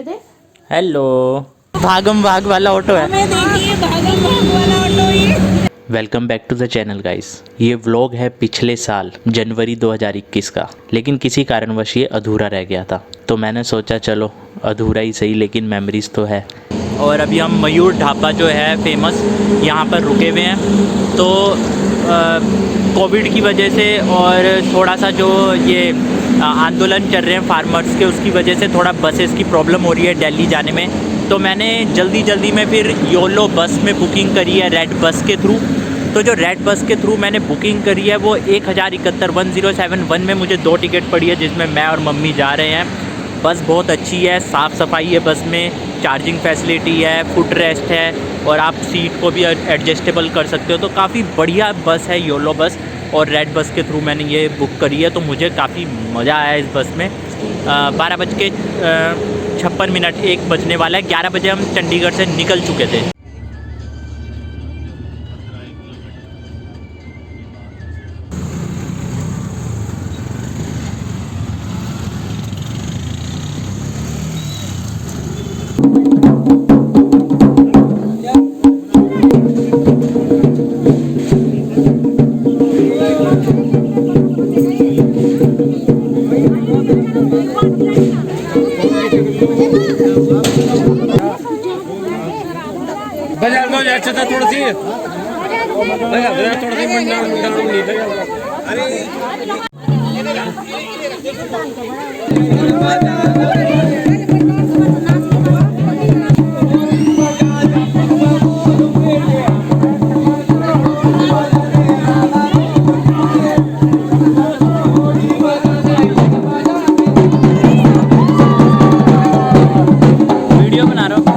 दे दे। Hello, भागम भाग वाला auto है। हमें देखिए भागम भाग वाला ऑटो ये। Welcome back to the channel guys. ये व्लॉग है पिछले साल जनवरी 2021 का, लेकिन किसी कारणवश ये अधूरा रह गया था, तो मैंने सोचा चलो अधूरा ही सही लेकिन मेमोरीज तो है। और अभी हम मयूर ढाबा जो है फेमस, यहाँ पर रुके हुए हैं। तो कोविड की वजह से और थोड़ा सा जो ये आंदोलन चल रहे हैं फार्मर्स के, उसकी वजह से थोड़ा बसेस की प्रॉब्लम हो रही है दिल्ली जाने में। तो मैंने जल्दी में फिर योलो बस में बुकिंग करी है, रेड बस के थ्रू। तो जो रेड बस के थ्रू मैंने बुकिंग करी है वो 1071 में मुझे 2 टिकट पड़ी है, जिसमें मैं और मम्मी जा रहे हैं। बस बहुत अच्छी है, साफ़ सफाई है बस में, चार्जिंग फैसिलिटी है, फुट रेस्ट है और आप सीट को भी एडजस्टेबल कर सकते हो। तो काफ़ी बढ़िया बस है योलो बस, और रेड बस के थ्रू मैंने ये बुक करी है। तो मुझे काफ़ी मज़ा आया इस बस में। 12:56, 1 बजने वाला है। 11 बजे हम चंडीगढ़ से निकल चुके थे। बाजार में अच्छा था थोड़ी सी थोड़ा सी मंडा नहीं था। वीडियो बना रहा हूँ।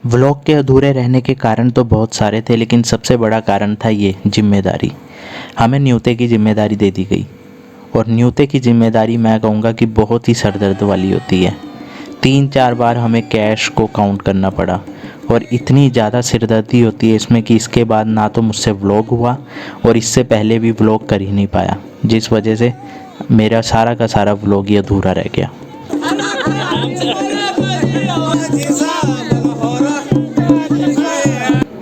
व्लॉग के अधूरे रहने के कारण तो बहुत सारे थे, लेकिन सबसे बड़ा कारण था ये जिम्मेदारी। हमें न्योते की जिम्मेदारी दे दी गई, और न्योते की जिम्मेदारी मैं कहूँगा कि बहुत ही सरदर्द वाली होती है। 3-4 बार हमें कैश को काउंट करना पड़ा, और इतनी ज़्यादा सिरदर्दी होती है इसमें कि इसके बाद ना तो मुझसे व्लॉग हुआ और इससे पहले भी व्लॉग कर ही नहीं पाया, जिस वजह से मेरा सारा का सारा व्लॉग ही अधूरा रह गया।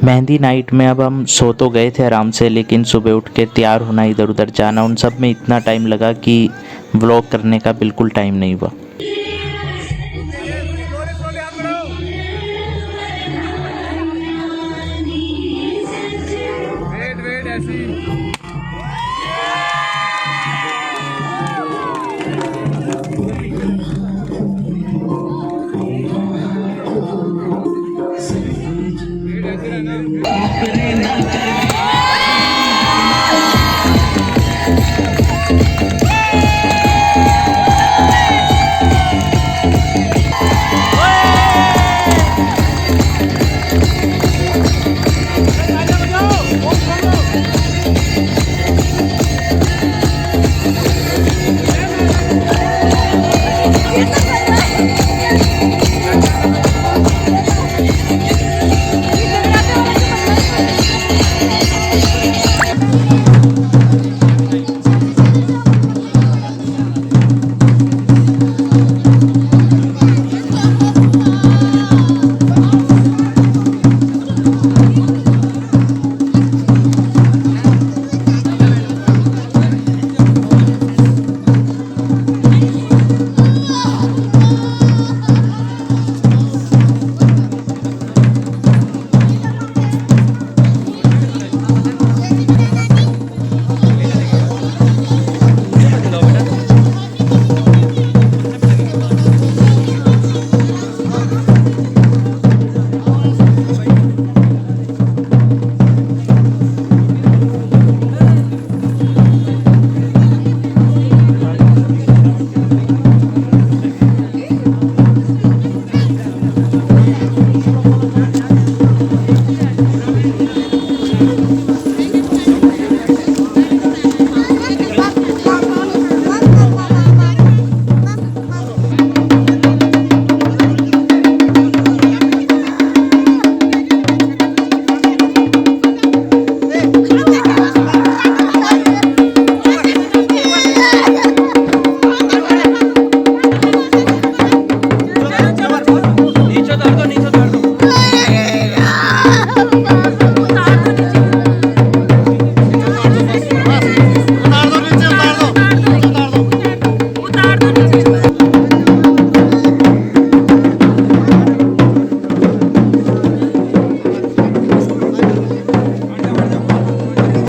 मेहंदी नाइट में अब हम सो तो गए थे आराम से, लेकिन सुबह उठ के तैयार होना, इधर उधर जाना, उन सब में इतना टाइम लगा कि व्लॉग करने का बिल्कुल टाइम नहीं हुआ।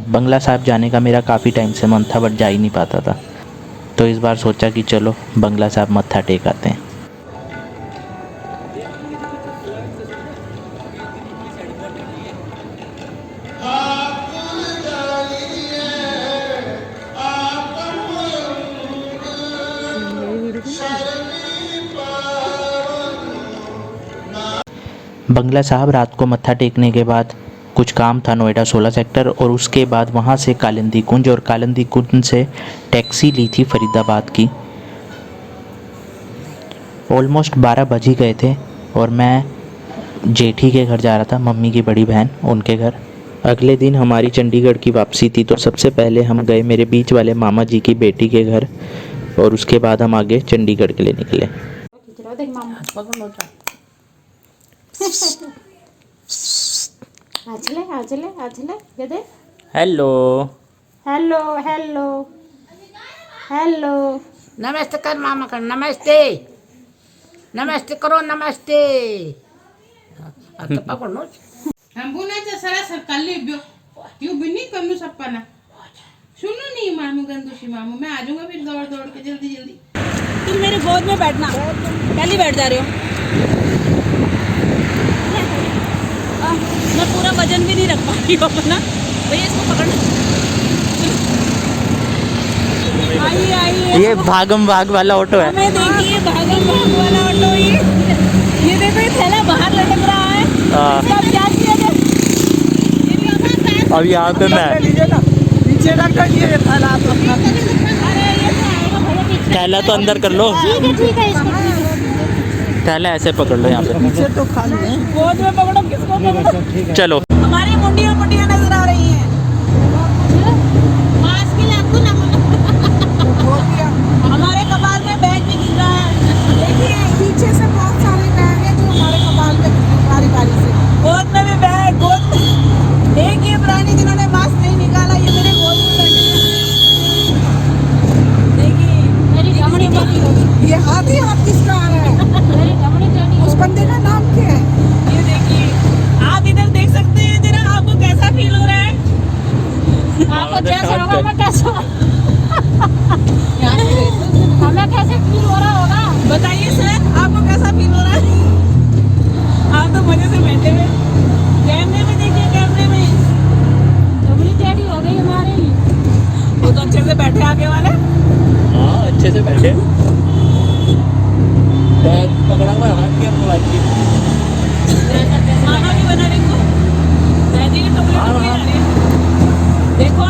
बंगला साहब जाने का मेरा काफ़ी टाइम से मन था, बट जा ही नहीं पाता था, तो इस बार सोचा कि चलो बंगला साहब मत्था टेक आते हैं। बंगला साहब रात को मत्था टेकने के बाद कुछ काम था नोएडा 16 सेक्टर, और उसके बाद वहाँ से कालिंदी कुंज, और कालिंदी कुंज से टैक्सी ली थी फरीदाबाद की। ऑलमोस्ट 12 बज ही गए थे और मैं जेठी के घर जा रहा था, मम्मी की बड़ी बहन, उनके घर। अगले दिन हमारी चंडीगढ़ की वापसी थी, तो सबसे पहले हम गए मेरे बीच वाले मामा जी की बेटी के घर, और उसके बाद हम आगे चंडीगढ़ के लिए निकले। हेलो हेलो हेलो हेलो नमस्ते कर मामा कर, नमस्ते नमस्ते करो, नमस्ते आता पकडनो अंबुनाचा सरासर काली ब्यो यू बिनी कन्नू सप्पाना सुनो नहीं मामू गंदोशी मामू, मैं आ जाऊंगा फिर दौड़ दौड़ के जल्दी जल्दी। तुम मेरे गोद में बैठना, पहले बैठ जा रहे हो। मैं पूरा वजन भी नहीं रख पा रही हूँ अपना, भैया इसको पकड़ना। आइए आइए, ये भागम भाग वाला ऑटो है। हमें देखिए भागम भाग वाला ऑटो, ये देखो ये थैला बाहर लटक रहा है। इसका क्या किया जाए? अब यहाँ पे मैं नीचे रख दीजिए ये थैला आप अपना। अरे ये तो आएगा भैया पीछे। थैला तो अंदर कर लो। ठीक है इसको थैला ऐसे पकड़ लो यहाँ पे। पीछे तो खाली है। गोद में पकड़ो, किसको पकड़ो? चलो हमारी मुंडियाँ मुंडियाँ नजर आ रही हैं। मास्क के लिए आपको ना बोल दिया। हमारे कपाल में बैग भी गिर रहा है। देखिए पीछे से बहुत सारे बैग हैं जो हमारे कपाल पे बारी बारी से। गोद में भी बैग, गोद में एक ये पुरानी जिन्होंने मास्क नहीं निकाला, ये मेरे गोद में बैठे हैं। देखिए मेरी कमरी टेढ़ी हो गई। ये हाथ ही हाथ किसका आ रहा है? मेरी कमरी टेढ़ी। उस बंदे का नाम क्या है? ये देखिए, आप इधर देख सकते हैं जरा, आपको कैसा फील हो रहा है? आपको जैसा होगा मैं कैसा हमें कैसे फील हो रहा होगा बताइए सर, आपको कैसा फील हो रहा है? आप तो मजे से बैठे हुए, कैमरे में देखिए, कैमरे में कमरी टेढ़ी हो गई हमारी। वो तो अच्छे से बैठे आगे वाले। हाँ अच्छे से बैठे। बैग पकड़ा हुआ है आपके मोबाइल की। मामा भी बना देखो, दादी की टुकड़ी टुकड़ी आ रही है। देखो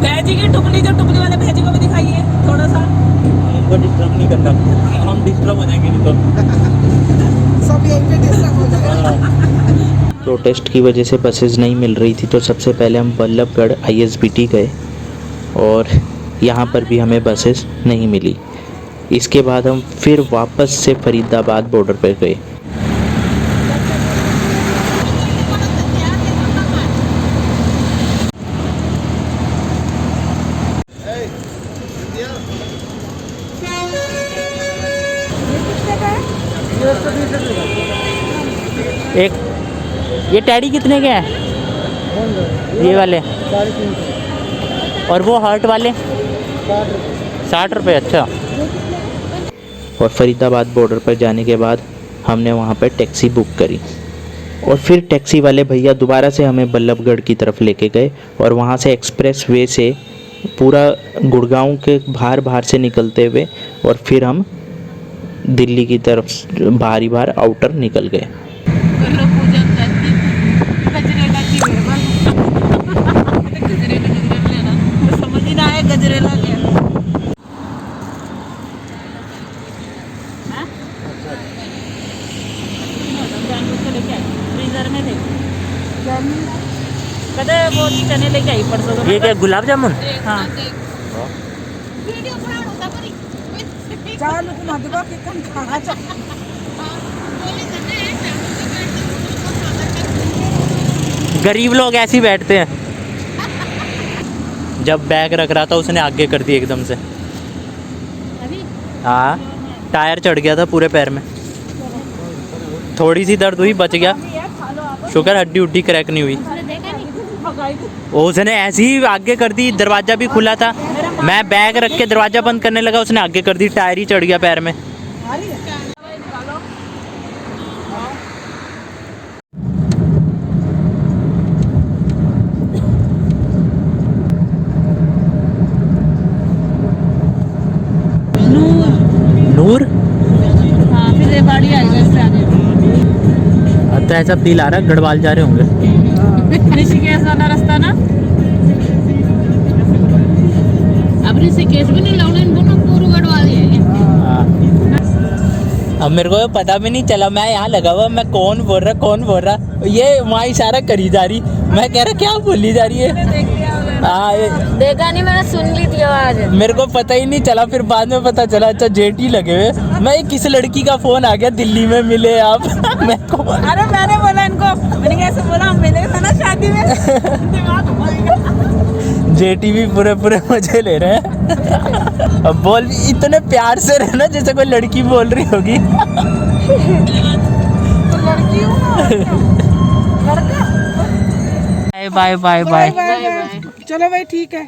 भैजी की टुकड़ी, जो टुकड़ी वाले भैजी को भी दिखाइए थोड़ा सा। हमको डिस्टर्ब नहीं करना, हम डिस्टर्ब हो जाएंगे नहीं तो। सब यहीं पे डिस्टर्ब हो जाएगा। प्रोटेस्ट की वजह से बसेस नहीं मिल रही थी तो सबसे पहले हम बल्लभगढ़ ISBT गए और यहाँ पर भी हमें बसेस नहीं मिली। इसके बाद हम फिर वापस से फरीदाबाद बॉर्डर पर गए। एक ये टैडी कितने के हैं? ये वाले और वो हार्ट वाले 60 रुपये। अच्छा। और फरीदाबाद बॉर्डर पर जाने के बाद हमने वहाँ पर टैक्सी बुक करी और फिर टैक्सी वाले भैया दोबारा से हमें बल्लभगढ़ की तरफ लेके गए और वहाँ से एक्सप्रेस वे से पूरा गुड़गांव के बाहर से निकलते हुए और फिर हम दिल्ली की तरफ बाहर आउटर निकल गए। समझ ही ना आए गजरेला क्या। फ्रीजर में थे कदे वो चने लेके आई परसों। ये क्या गुलाब जामुन? हाँ चालू को मधुबा के कम खाना चाहिए। गरीब लोग ऐसे ही बैठते हैं। जब बैग रख रहा था उसने आगे कर दी एकदम से। हाँ टायर चढ़ गया था पूरे पैर में, थोड़ी सी दर्द हुई, बच गया। शुक्र हड्डी उड्डी क्रैक नहीं हुई। उसने ऐसे ही आगे कर दी, दरवाज़ा भी खुला था, मैं बैग रख के दरवाज़ा बंद करने लगा, उसने आगे कर दी, टायर ही चढ़ गया पैर में। नूर हाँ फिर रेवाड़ी आएगा इससे आगे। अब तो ऐसा फील आ रहा है गढ़वाल जा रहे होंगे। ऋषिकेश वाला रास्ता ना, अब ऋषिकेश भी नहीं लाउना, इनको ना पूरा गढ़वाल है। अब मेरे को पता भी नहीं चला, मैं यहाँ लगा हुआ, मैं कौन बोल रहा, ये वहाँ इशारा करी जा रही, मैं कह रहा क्या बोली जा रही है। हाँ देखा नहीं, मैंने सुन ली थी आवाज। मेरे को पता ही नहीं चला, फिर बाद में पता चला अच्छा जेठी लगे हुए। मैं किस लड़की का फोन आ गया, दिल्ली में मिले आप। मैं को अरे मैंने बोला इनको, मैंने कैसे बोला, मिले था ना शादी में। दिमाग घुमाएगा। जेठी भी पूरे मजे ले रहे हैं। अब बोल भी इतने प्यार से रहना जैसे कोई लड़की बोल रही होगी। तो लड़की हूँ ना, लड़का। Bye bye bye bye. चलो भाई ठीक है,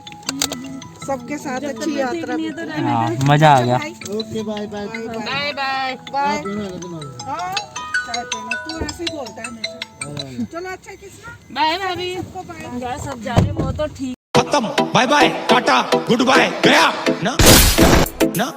सबके साथ अच्छी यात्रा। हाँ मजा आ गया। Okay bye bye bye bye bye. हाँ चाय पीना, तू ऐसे ही बोलता है हमेशा। चलो अच्छा किसना बाय भाभी। सबको बाय। यार सब जा रहे वो तो ठीक। खत्म, bye bye, tata, goodbye, गया ना ना।